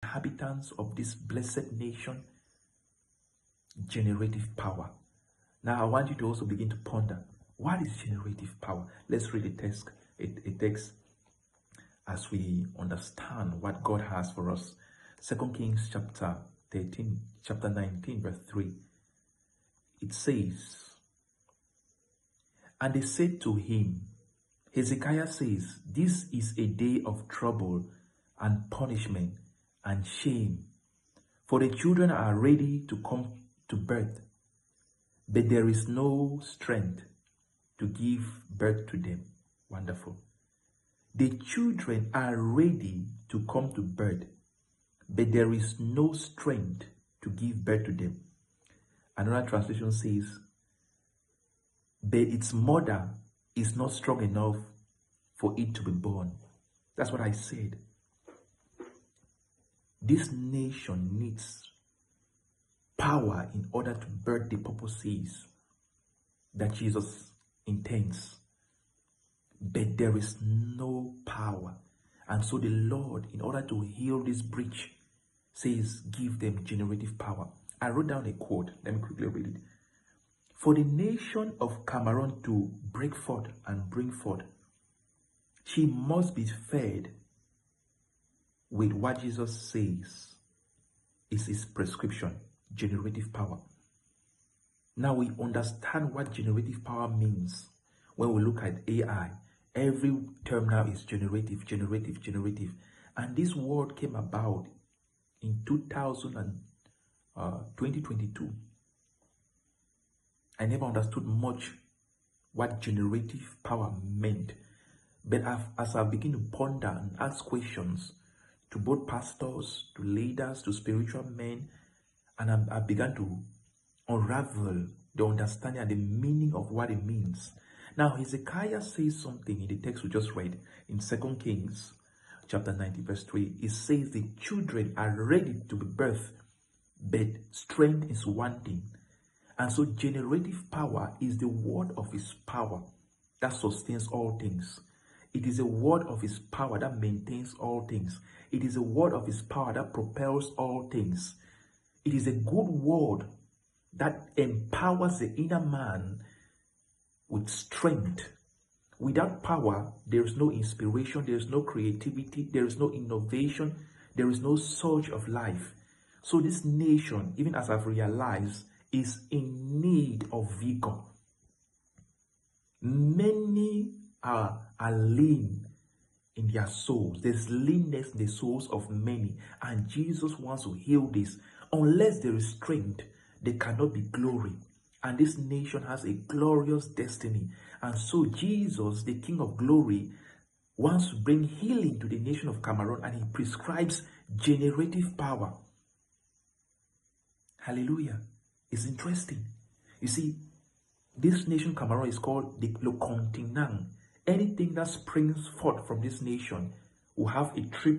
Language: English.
inhabitants of this blessed nation generative power. Now I want you to also begin to ponder, what is generative power? Let's read the text. It takes as we understand what God has for us. 2 Kings chapter 19 verse 3. It says, and they said to him, Hezekiah says, this is a day of trouble and punishment and shame, for the children are ready to come to birth, but there is no strength to give birth to them. Wonderful. The children are ready to come to birth, but there is no strength to give birth to them. Another translation says, but its mother is not strong enough for it to be born. That's what I said. This nation needs power in order to birth the purposes that Jesus intends. But there is no power. And so the Lord, in order to heal this breach, says, give them generative power. I wrote down a quote. Let me quickly read it. For the nation of Cameroon to break forth and bring forth, she must be fed with what Jesus says is his prescription, generative power. Now we understand what generative power means when we look at AI. Every term now is generative. And this word came about in 2022. I never understood much what generative power meant. But as I begin to ponder and ask questions to both pastors, to leaders, to spiritual men, and I began to unravel the understanding and the meaning of what it means. Now, Hezekiah says something in the text we just read in 2 Kings chapter 19 verse 3. It says the children are ready to be birthed, but strength is wanting. And so generative power is the word of his power that sustains all things. It is a word of his power that maintains all things. It is a word of his power that propels all things. It is a good word that empowers the inner man with strength. Without power, there is no inspiration, there is no creativity, there is no innovation, there is no surge of life. So this nation, even as I've realized, is in need of vigor. Many are lean in their souls. There's leanness in the souls of many, and Jesus wants to heal this. Unless there is strength, there cannot be glory. And this nation has a glorious destiny. And so Jesus, the King of Glory, wants to bring healing to the nation of Cameroon, and he prescribes generative power. Hallelujah. It's interesting. You see, this nation Cameroon is called the Le Continent. Anything that springs forth from this nation will have a triple